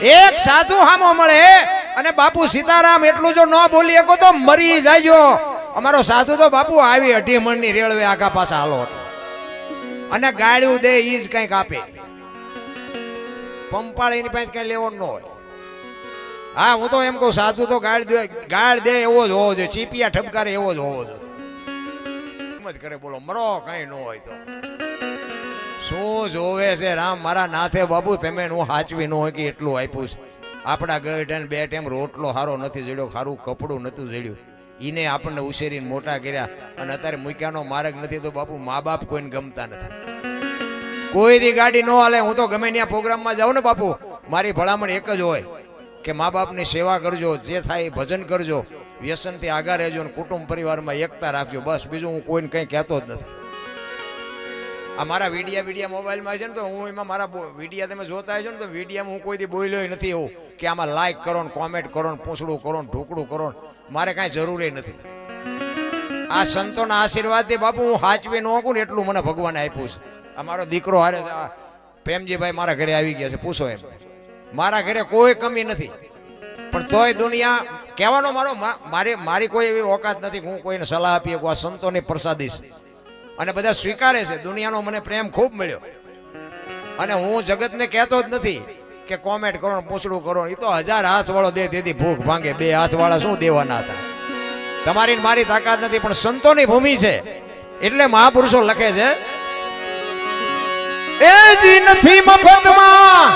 એક સાધુ હામો મળે અને બાપુ સીતારામ એટલું જો ન બોલી શકો તો મરી જાયજો. અમારો સાધુ તો બાપુ આવી 2.5 મણની રેલવે આગા પાછા હાલો અને ગાળ્યું દે ઈ જ કંઈક આપે. પંપાળીની પાસે કઈ લેવાનું ન હોય. હા હું તો એમ કહું સાધુ તો ગાળ દે એવો જ હોવો જોઈએ, ચીપિયા ઠપકારે એવો જ હોવો જોઈએ. એમ જ કરે બોલો મરો કઈ ન હોય તો શું જોવે છે રામ મારા નાથે બાબુ તમે નું હાચવી ન હોય કે એટલું આપ્યું છે. આપણા ગઢ 2 ટાઈમ રોટલો સારો નથી જડ્યો, સારું કપડું નતું જડ્યું, ઈને આપણને ઉછેરીને મોટા કર્યા અને અત્યારે મૂક્યાનો માર્ગ નથી તો બાપુ મા બાપ કોઈને ગમતા નથી. કોઈ દી ગાડી ન હાલે. હું તો ગમે ત્યાં પ્રોગ્રામમાં જાઉં ને બાપુ મારી ભલામણ એક જ હોય કે મા બાપની સેવા કરજો, જે થાય એ ભજન કરજો, વ્યસનથી આગા રહેજો અને કુટુંબ પરિવારમાં એકતા રાખજો. બસ બીજું હું કોઈને કંઈ કહેતો જ નથી. આ મારા વિડીયા મોબાઈલમાં છે ને તો હું એમાં મારા વિડીયા તમે જોતા હશો ને તો વિડીયામાં હું કોઈ દી બોલ્યો નથી એવું કે આમાં લાઈક કરો ને કોમેન્ટ કરો ને પૂછડું કરો ને ઢોકળું કરો, મારે કાંઈ જરૂરી નથી. આ સંતોના આશીર્વાદથી બાપુ હું હાચવી ન શકું ને એટલું મને ભગવાને આપ્યું છે. અમારો દીકરો હારે પ્રેમજીભાઈ મારા ઘરે આવી ગયા છે, પૂછો એમ. મારા ઘરે કોઈ કમી નથી પણ તોય દુનિયા કહેવાનો મારી કોઈ એવી ઓકાત નથી હું કોઈને સલાહ આપી શકું. આ સંતોની પ્રસાદી છે અને બધા સ્વીકારે છે. દુનિયાનો મને પ્રેમ ખૂબ મળ્યો અને હું જગતને કહેતો જ નથી કે કોમેન્ટ કરો પૂછડું કરો. એ તો 1000 હાથ વાળો દે તેથી ભૂખ ભાંગે, 2 હાથ વાળા શું દેવાના હતા. તમારી મારી તાકાત નથી પણ સંતોની ભૂમિ છે એટલે મહાપુરુષો લખે છે એ જી નથી મફતમાં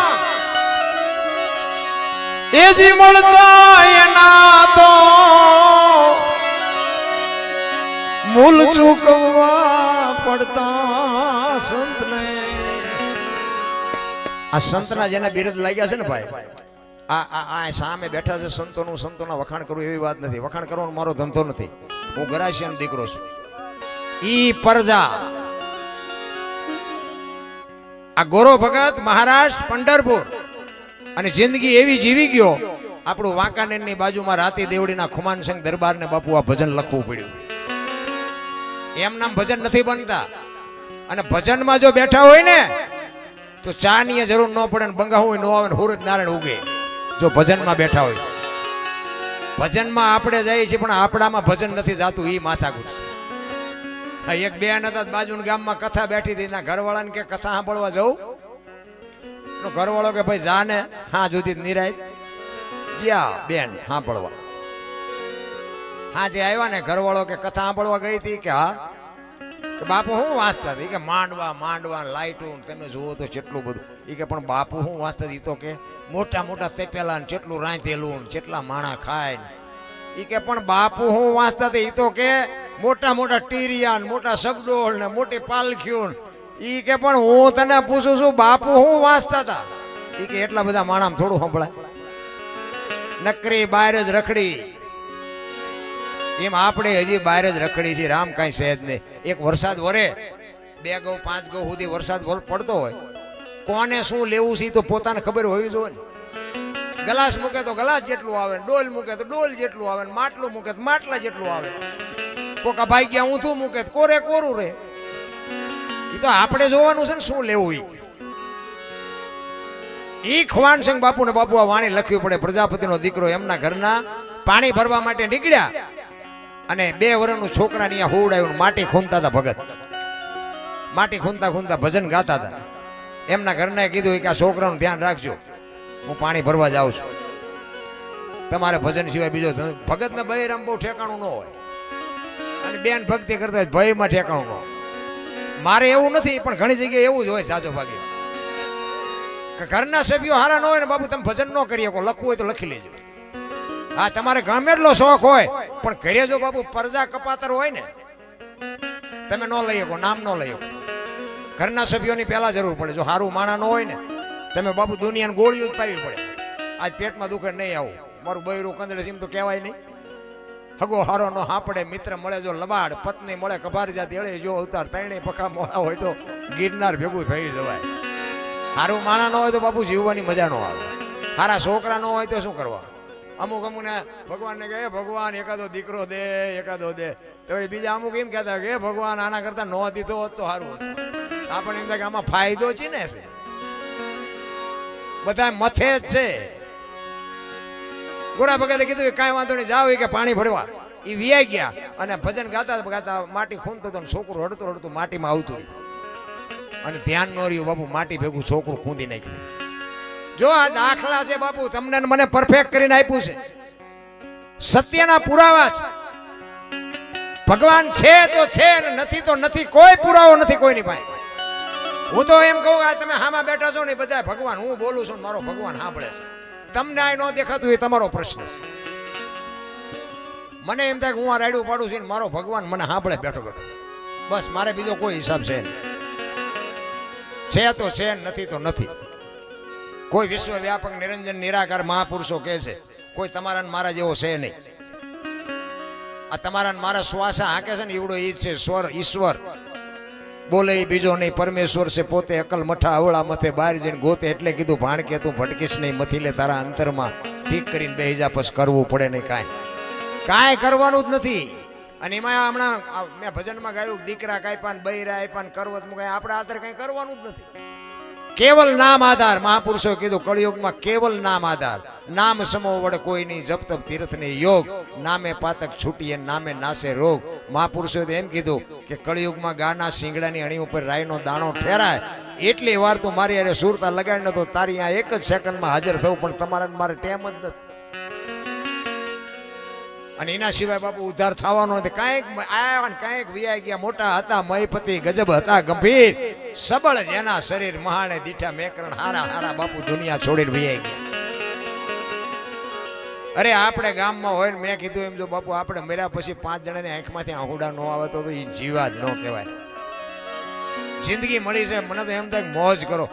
એ જી મળતા એના તો મૂલ ચૂકવવા પડતા સંતને. આ સંતના જેને બિરદ લાગ્યા છે ને ભાઈ, આ સામે બેઠા છે સંતોના વખાણ કરવું એવી વાત નથી. વખાણ કરવાનો મારો ધંધો નથી. હું ગરાસિયાનો દીકરો છું. ઈ પરજા આ ગોરો ભગત મહારાષ્ટ્ર પંઢરપુર અને જિંદગી એવી જીવી ગયો. આપણું વાંકાનેરની બાજુમાં રાતી દેવડીના ખુમાનસિંહ દરબારને બાપુ આ ભજન લખવું પડ્યું. એમ નામ ભજન નથી બનતા. અને ભજનમાં જો બેઠા હોય ને તો ચા ની જરૂર ન પડે ને બંગાવું ન આવે ને સૂરજ નારાયણ ઉગે. જો ભજનમાં બેઠા હોય, ભજનમાં આપણે જઈએ છીએ પણ આપણામાં ભજન નથી જાતું, એ માથાકૂટ છે. એક બેન હતા બાજુના ગામમાં કથા બેઠી હતી, એના ઘરવાળાને કે કથા સાંભળવા જવું. ઘરવાળો કે ભાઈ જાને હા જુદી નિરાય જ્યાં બેન સાંભળવા. હા જે આવ્યા ને ઘરવાળો કે કથા સાંભળવા ગઈ હતી કે હા કે બાપુ હું વાંચતા હતી કે માંડવા લાઈટું તમે જુઓ તો કેટલું બધું. એ કે પણ બાપુ હું વાંચતા હતી તો કે મોટા તેપેલા ને કેટલું રાંધેલું ને કેટલા માણા ખાય ને. એ કે પણ બાપુ હું વાંચતા હતી એ તો કે મોટા ટીરિયા ને મોટા સગડોળ ને મોટી પાલખીઓ. એ કે પણ હું તને પૂછું છું બાપુ હું વાંચતા હતા. એ કે એટલા બધા માણામાં થોડું સંભળાય, નકરી બહાર જ રખડી. એમ આપણે હજી બહાર જ રખડી છે. રામ કાંઈ સહેજ નહીં. એક વરસાદ વરે 2 ગૌ 5 ગૌ સુધી વરસાદ પડતો હોય, કોને શું લેવું છે તો પોતાને ખબર હોવી જોઈએ ને. ગ્લાસ મૂકે તો ગ્લાસ જેટલું આવે, ડોલ મૂકે તો ડોલ જેટલું આવે, માટલું મૂકે તો માટલા જેટલું આવે. કોકા ભાઈ ગયા ઊંધું મૂકે તો કોરું રે. એ તો આપણે જોવાનું છે ને શું લેવું. ઈ ખુમાનસિંહ બાપુ ને બાપુ આ વાણી લખવી પડે. પ્રજાપતિનો દીકરો એમના ઘરના પાણી ભરવા માટે નીકળ્યા અને 2 વર્ષનું છોકરાને અહીંયા હોવડાવ્યું. માટી ખૂંદતા હતા ભગત. માટી ખૂંદતા ભજન ગાતા હતા. એમના ઘરને કીધું કે આ છોકરાનું ધ્યાન રાખજો, હું પાણી ભરવા જાઉં છું, તમારે ભજન સિવાય બીજો. ભગતને બૈરામ બહુ ઠેકાણું ન હોય અને બેન ભક્તિ કરતા હોય ભયમાં ઠેકાણું ન હોય. મારે એવું નથી પણ ઘણી જગ્યાએ એવું જ હોય સાચો ભાગે કે ઘરના સભ્યો હારા ન હોય ને બાપુ તમે ભજન ન કરી શકો. લખવું હોય તો લખી લેજો. હા તમારે ગમે એટલો શોખ હોય પણ ઘરે જો બાપુ પરજા કપાતર હોય ને તમે ન લઈ શકો, નામ ન લઈ શકો. ઘરના સભ્યોની પહેલા જરૂર પડે. જો સારું માણા ન હોય ને તમે બાપુ દુનિયાને ગોળીઓ જ પાવી પડે. આજ પેટમાં દુખે નહીં આવું મારું બૈરું કંદડે સીમ તો કહેવાય નહીં. હગો હારો નો હાપડે, મિત્ર મળે જો લબાડ, પત્ની મળે કભાર જાત એળે જો અવતાર, ત્રણેય પખા મોડા હોય તો ગિરનાર ભેગું થઈ જવાય. સારું માણા ન હોય તો બાપુ જીવવાની મજા ન આવે. સારા છોકરા ન હોય તો શું કરવા. અમુક ને ભગવાનને કહે ભગવાન એકાદો દીકરો દે, એકાદો દે. તો બીજા અમુક એમ કહેતા કે ભગવાન આના કરતા ન દીધો હોત તો સારું હતું. આપણને એમ થાય કે આમાં ફાયદો છે ને. બધા મથે જ છે. ગોરા ભગતે કીધું કાંઈ વાંધો નહીં, જાવ કે પાણી ભરવા. એ વિયાઈ ગયા અને ભજન ગાતા ગાતા માટી ખૂંદતો હતો, છોકરું રડતું રડતું માટીમાં આવતું રહ્યું અને ધ્યાન ન રહ્યું. બાપુ માટી ભેગું છોકરું ખૂંદી નાખ્યું. જો આ દાખલા છે બાપુ, તમને મને પરફેક્ટ કરીને આપ્યું છે. સત્યના પુરાવા છે. ભગવાન છે તો છે અને નથી તો નથી. કોઈ પુરાવો નથી કોઈની પાસે. હું તો એમ કહું આ તમે હામાં બેઠા છો ને બધા ભગવાન, હું બોલું છું મારો ભગવાન સાંભળે છે. તમને આ ન દેખાતું એ તમારો પ્રશ્ન છે. મને એમ થાય કે હું આ રાયડું પાડું છું મારો ભગવાન મને સાંભળે બેઠો બેઠો. બસ મારે બીજો કોઈ હિસાબ છે નહીં. છે તો છે, નથી તો નથી. કોઈ વિશ્વવ્યાપક નિરંજન નિરાકાર મહાપુરુષો કહે છે કોઈ તમારા મારા જેવો છે નહીં. આ તમારા મારા શ્વાસા હાકે છે ને એવડો ઈ છે સ્વર ઈશ્વર બોલે એ બીજો નહીં. પરમેશ્વર છે પોતે અકલ મઠા અવળા મથે બહાર જઈને ગોતે. એટલે કીધું ભાણ કે તું ભટકીશ નહીં, મથી લે તારા અંતરમાં ઠીક કરીને બેહી જા, પછી કરવું પડે નહીં. કાંઈ કરવાનું જ નથી. અને એમાં હમણાં મેં ભજનમાં ગાયું દીકરા કાપ્યા ને બૈરા આપ્યા ને કરવત મુકાય. આપણે આધાર કંઈ કરવાનું જ નથી. કેવલ નામ આધાર. મહાપુરુષો કીધું કળિયુગમાં કેવલ નામ આધાર. નામ સમો વડે કોઈ નહીં, જપ તપ તીર્થ ને યોગ. નામે પાતક છૂટીએ, નામે નાશે રોગ. મહાપુરુષોએ એમ કીધું કે કળિયુગમાં ગાના શિંગડાની અણી ઉપર રાઈનો દાણો ઠેરાય. એટલી વાર તું મારી અરે સુરતા લગાડી નતો, તારી આ એક જ સેકન્ડમાં હાજર થવું. પણ તમારા મારે ટેમ જ નથી. અને એના સિવાય બાપુ ઉદ્ધાર થવાનો નથી. કાંઈક આવ્યા ને કાંઈક વિયાઈ ગયા. મોટા હતા મહીપતિ, ગજબ હતા ગંભીર, સબળ જેના શરીર મહાણે દીઠા મેકરણ. હારા હારા બાપુ દુનિયા છોડીને વિયાઈ ગયા. અરે આપણે ગામમાં હોય ને મેં કીધું એમ જો બાપુ આપણે મર્યા પછી 5 જણાની આંખમાંથી આહુડા ન આવે તો એ જીવા જ ન કહેવાય. જિંદગી મળી છે, મને તો એમ થાય મોજ કરો.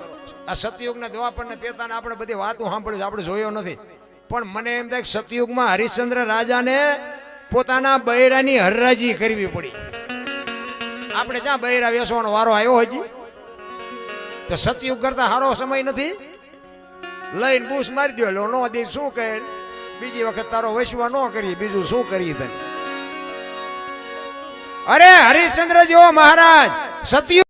આ સતયુગના દ્વાપરને તેતાને આપણે બધી વાતો સાંભળી, આપણે જોયો નથી. પણ મને એમ થાય સતયુગમાં હરિશ્ચંદ્ર રાજાને પોતાના બૈરાની હરરાજી કરવી પડી. આપણે જ્યાં બૈરા વેસવાનો વારો આવ્યો હજી તો સતયુગ કરતા સારો સમય નથી. લઈને બૂસ મારી દો, લો નો દે શું કહે, બીજી વખત તારો વસવા ન કરી, બીજું શું કરી તને. અરે હરિશ્ચંદ્ર જેવો મહારાજ સતયુગ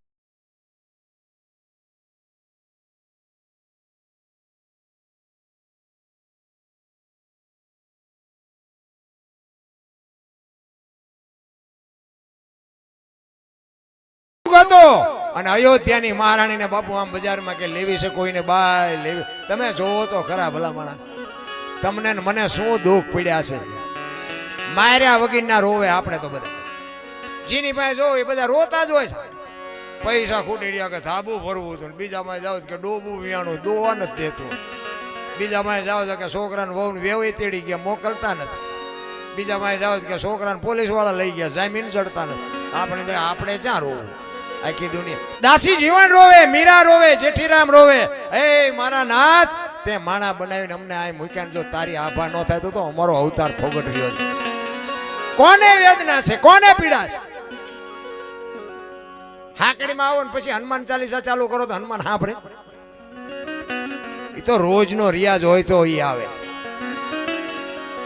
હતો. અને અયોધ્યાની મહારાણીને બાપુ આમ બજારમાં કે લેવી છે કોઈને બાય લેવી. તમે જોવો તો ખરા ભલા માણા, તમને ને મને શું દુઃખ પડ્યા છે. માર્યા વગીરના રોવે આપણે તો બધા. જેની પાસે જો એ બધા રોતા જ હોય છે. પૈસા ખૂટી રહ્યા કે ધાબુ ભરવું હતું, બીજામાં જાવ કે ડોબું વિયાણું દોવા નથી દેતું, બીજામાં જાવ કે છોકરાને વહુ વેવાઈ તેડી ગયા મોકલતા નથી, બીજામાં જાવ કે છોકરાને પોલીસ વાળા લઈ ગયા જામીન ચડતા નથી. આપણે ક્યાં રોવું? આખી દુનિયા દાસી જીવન રોવે, મીરા રોવે, જેઠીરામ રોવે. એ મારા નાથ તે માણા બનાવીને અમને આ મૂક્યા. જો તારી આભા ન થાય તો અમારો અવતાર ફોગટવ્યો છે. કોને વેદના છે, કોને પીડા છે? હાકડીમાં આવો ને પછી હનુમાન ચાલીસા ચાલુ કરો તો હનુમાન સાંભળે? એ તો રોજનો રિયાઝ હોય તો એ આવે.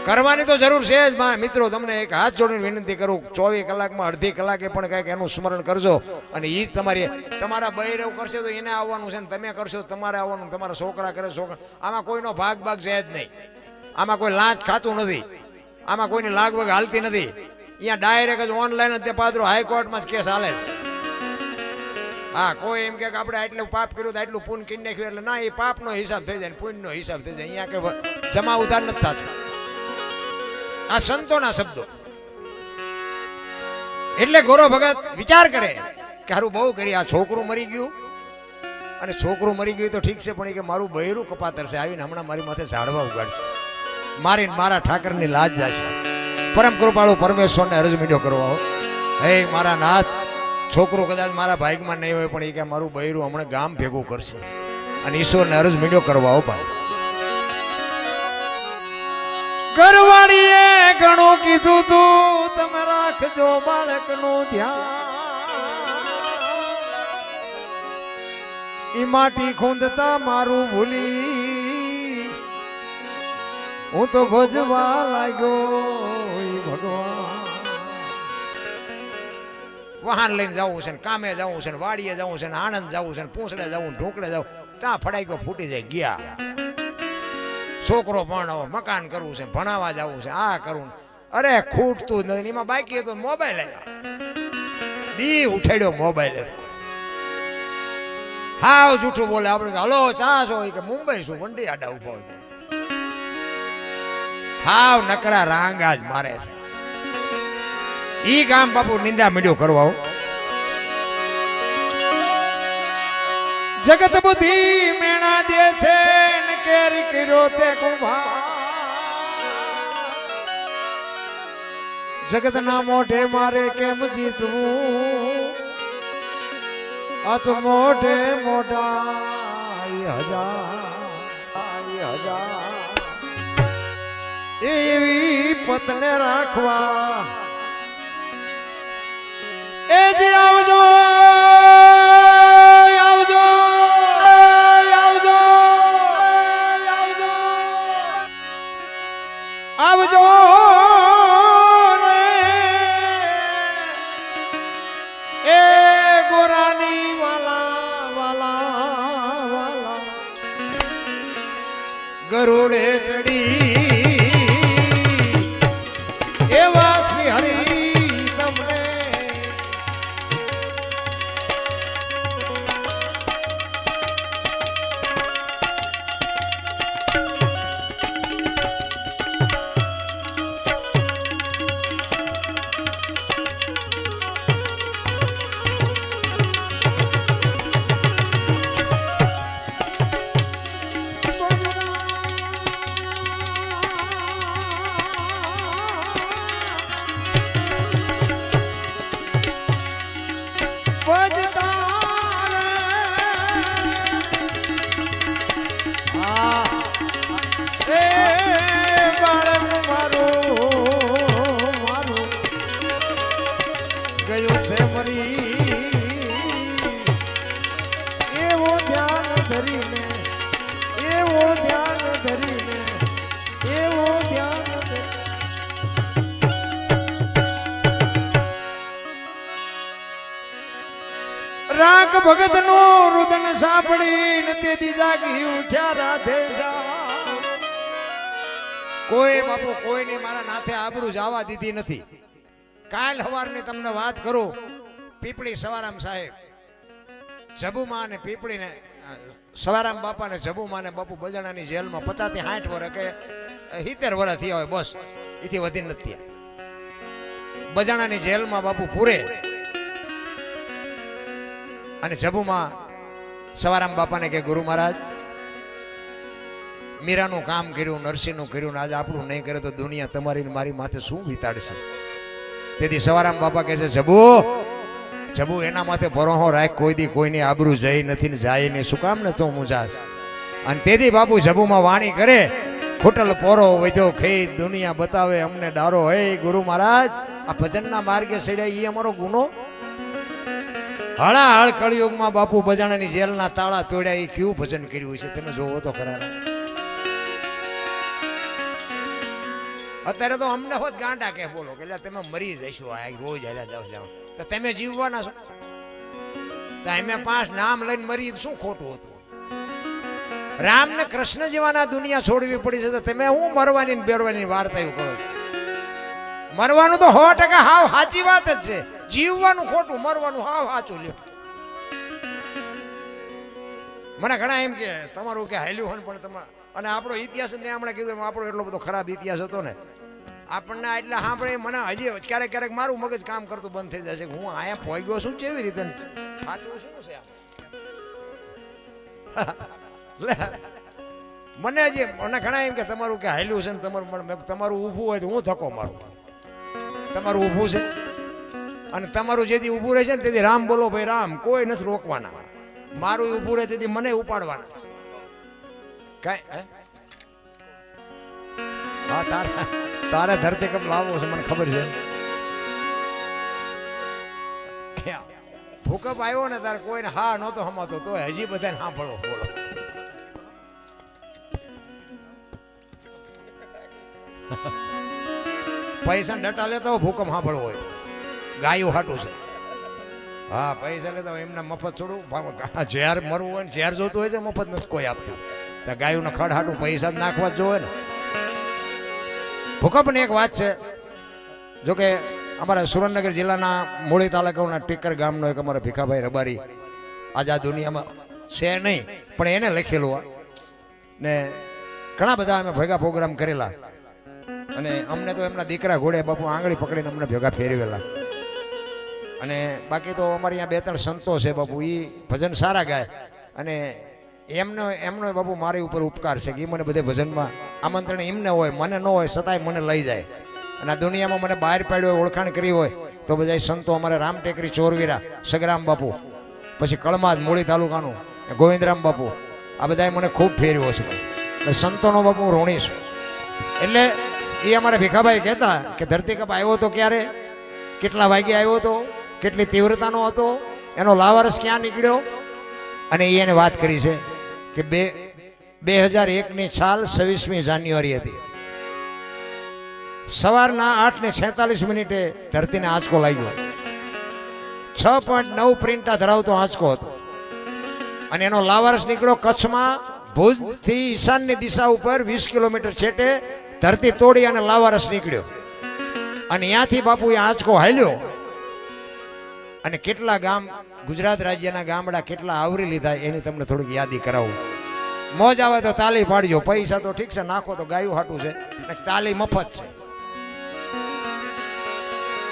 કરવાની તો જરૂર છે જ. મિત્રો તમને એક હાથ જોડીને વિનંતી કરું, 24 કલાકમાં અડધી કલાકે પણ કંઈક એનું સ્મરણ કરજો. અને એ તમારા બૈરવ કરશે તો એને આવવાનું છે, ને તમે કરશો તમારે આવવાનું. તમારા છોકરા કરે છોકરા. આમાં કોઈનો ભાગ છે જ નહીં. આમાં કોઈ લાંચ ખાતું નથી, આમાં કોઈની લાગવગ હાલતી નથી. અહીંયા ડાયરેક્ટ જ ઓનલાઈન જ પાત્રો હાઈકોર્ટમાં જ કેસ હાલે. હા, કોઈ એમ કે આપણે આટલું પાપ કર્યું તો આટલું પુણ્ય કરી નાખ્યું એટલે ના, એ પાપનો હિસાબ થઈ જાય, પુણ્યનો હિસાબ થઈ જાય. અહીંયા કે જમા ઉધાર નથી થતું. આ સંતોના શબ્દો. એટલે ગોરો ભગત વિચાર કરે કે હારું બહુ કરી, આ છોકરું મરી ગયું. અને છોકરું મરી ગયું તો ઠીક છે, પણ એ કે મારું બૈરું કપાતર છે, આવીને હમણાં મારી માથે ઝાડવા ઉગાડશે, મારીને મારા ઠાકરની લાજ જશે. પરમ કૃપાળુ પરમેશ્વરને અરજ મીંડો કરવા. હે મારા નાથ, છોકરું કદાચ મારા ભાગમાં નહીં હોય, પણ એ કે મારું બૈરું હમણાં ગામ ભેગું કરશે. અને ઈશ્વરને અરજ મીંડો કરવા. ભાઈ ઘરવાળીએ ઘણું કીધું તું, તમે રાખજો બાળકનું ધ્યાન. ઈ માટી ખૂંદતા મારું ભૂલી હું તો ભજવા લાગ્યો. ભગવાન વાહન લઈને જવું છે, ને કામે જવું છે, ને વાડીએ જવું છે, ને આણંદ જવું છે, ને પૂંછડે જવું, ઢોકળે જવું. ત્યાં ફડાઈ ફૂટી જાય ગયા. છોકરો ભણાવો, મકાન કરવું છે, ભણાવવા જવું છે, આ કરવું, અરે ખૂટતું જ નથી. એમાં બાકી તો મોબાઈલ આવ્યા, દી ઉઠાડ્યો મોબાઈલ હતો. હાવ જૂઠું બોલે. આપણે હલો ચા છો કે મુંબઈ શું વંડી આડા ઉભા હોય. હાવ નકરા રાંગા જ મારે છે. ઈ ગામ બાપુ નિંદા મીડિયો કરવા. જગત બુદ્ધિ મેણા દે છે ને કેરી કર્યો તે કુંભા. જગત ના મોઢે મારે કેમ જીતવું, અત મોઢે મોઢા હજાર એવી પતને રાખવા. એ જે આવજો આવજો આવજો આવજો એ ગોરાની વાલા વાલા વાલા ગરુડે ચડી એવા શ્રી હરિ તમને રાગ ભગત નો રુદન સાંભળીને તેથી જાગી ઉઠ્યા રાધેશા. કોઈ બાપુ કોઈને મારા નાથે આબરૂ જવા દીધી નથી. કાલ સવારની તમને વાત કરું. પીપળી સવારામ સાહેબ જબુમાં અને પીપળીને સવારામ બાપા ને જબુમાં ને બાપુ બજાણાની જેલમાં 50 થી 60 વર્ષ કે 70 વર્ષ થયા હોય, બસ એથી વધી નથી. બજાણાની જેલમાં બાપુ પૂરે અને જબુમાં સવારામ બાપાને કે ગુરુ મહારાજ મીરાનું કામ કર્યું, નરસિંહનું કર્યું, આજે આપણું નહીં કરે તો દુનિયા તમારી મારી માથે શું વિતાડશે. તેથી સવારામ બાપા કહે છે જબુ એના માથે ભરોહો રાખ, કોઈ દી કોઈની આબરૂ જઈ નથી ને જાય નહીં, શું કામ ને તો મુજાસ. અને તેથી બાપુ જબુમાં વાણી કરે, ખોટલ પોરો વધ્યો ખઈ દુનિયા બતાવે અમને ડારો. હે ગુરુ મહારાજ આ ભજનના માર્ગે સડ્યા એ અમારો ગુનો. હળાહળ કળિયુગમાં બાપુ બજાણાની જેલના તાળા તોડ્યા એ કેવું ભજન કર્યું છે તમે જોવો તો ખરા. અત્યારે તો અમને હોત ગાંડા કે બોલો કે તમે મરી જઈશું, આ રોજ હાલ્યા જાવ જાવ તો તમે જીવવાના છો. અમે 5 નામ લઈને મરી શું ખોટું હતું. રામ ને કૃષ્ણ જેવાના દુનિયા છોડવી પડી છે તો તમે હું મરવાની ને બેરવાની વાર્તા કરો છો. મરવાનું તો 100% હાવ સાચી વાત જ છે, જીવવાનું ખોટું, મરવાનું હાવ સાચું. લ્યો મને ઘણા એમ કે તમારું કે હાલ્યું હોય પણ તમારે, અને આપણો ઇતિહાસ મેં હમણાં કીધું આપણો એટલો બધો ખરાબ ઇતિહાસ હતો ને, આપણને એટલે સાંભળે મને હજી ક્યારેક ક્યારેક મારું મગજ કામ કરતું બંધ થઈ જશે. હું અહીંયા પહોંચ્યો છું કેવી રીતે, સાચું શું છે. મને હજી મને ઘણા એમ કે તમારું કે હાલ્યું છે ને તમારું ઊભું હોય તો હું ધક્કો મારું. તમારું ઊભું છે અને તમારું જેથી ઊભું રહે છે ને તેથી રામ બોલો ભાઈ રામ, કોઈ નથી રોકવાના. મારું ઊભું રહે તેથી મને ઉપાડવાના. કાંઈ હા તારે ધરતીકંપ લાવવો છે મને ખબર છે. ભૂકંપ આવ્યો ને તારે કોઈને હા નહોતો હમાતો તો હજી બધાને સાંભળવો. બોલો પૈસા ડટા લેતા હોય ભૂકંપ સાંભળવો હોય, ગાયું હાટું છે. હા પૈસા લેતા એમને મફત છોડું ઝેર મરવું હોય ને ઝેર જોતું હોય તો મફત નથી કોઈ આપતું. ત્યાં ગાયોને ખડહાટું પૈસા જ નાખવા જ જોવે ને. ભૂકંપની એક વાત છે, જોકે અમારા સુરેન્દ્રનગર જિલ્લાના મૂળી તાલુકાના ટીકર ગામનો એક અમારા ભીખાભાઈ રબારી આજ આ દુનિયામાં છે નહીં, પણ એને લખેલું ને ઘણા બધા અમે ભેગા પ્રોગ્રામ કરેલા અને અમને તો એમના દીકરા ઘોડે બાપુ આંગળી પકડીને અમને ભેગા ફેરવેલા. અને બાકી તો અમારી અહીંયા બે ત્રણ સંતો છે બાપુ, એ ભજન સારા ગાય અને એમનો બાપુ મારી ઉપર ઉપકાર છે કે એ મને બધે ભજનમાં આમંત્રણ એમને હોય, મને ન હોય છતાંય મને લઈ જાય. અને આ દુનિયામાં મને બહાર પાડ્યો હોય, ઓળખાણ કરી હોય તો બધા સંતો અમારે રામ ટેકરી ચોરવીરા સગરામ બાપુ, પછી કળમાદ મૂળી તાલુકાનું ગોવિંદરામ બાપુ, આ બધાએ મને ખૂબ ફેરવ્યો છે ભાઈ. એટલે સંતોનો બાપુ હું ઋણી છું. એટલે એ અમારા ભીખાભાઈ કહેતા કે ધરતીકંપ આવ્યો તો ક્યારે, કેટલા વાગે આવ્યો હતો, કેટલી તીવ્રતાનો હતો, એનો લાવારસ ક્યાં નીકળ્યો, અને એને વાત કરી છે કે 2001ની છાલ 26મી જાન્યુઆરી હતી. સવારના 8:46 ધરતીને આંચકો લાગ્યો. 6.9 પ્રિન્ટા ધરાવતો આંચકો હતો અને એનો લાવારસ નીકળ્યો કચ્છમાં ભુજથી ઈશાનની દિશા ઉપર 20 કિલોમીટર છેટે ધરતી તોડી અને લાવારસ નીકળ્યો. અને ત્યાંથી બાપુ એ આંચકો હાલ્યો અને કેટલા ગામ ગુજરાત રાજ્યના ગામડા કેટલા આવરી લીધા એની તમને થોડીક યાદી કરાવું. મોજ આવે તો તાલી પાડજો, પૈસા તો ઠીક છે નાખો તો ગાયું હાટું છે, તાલી મફત છે.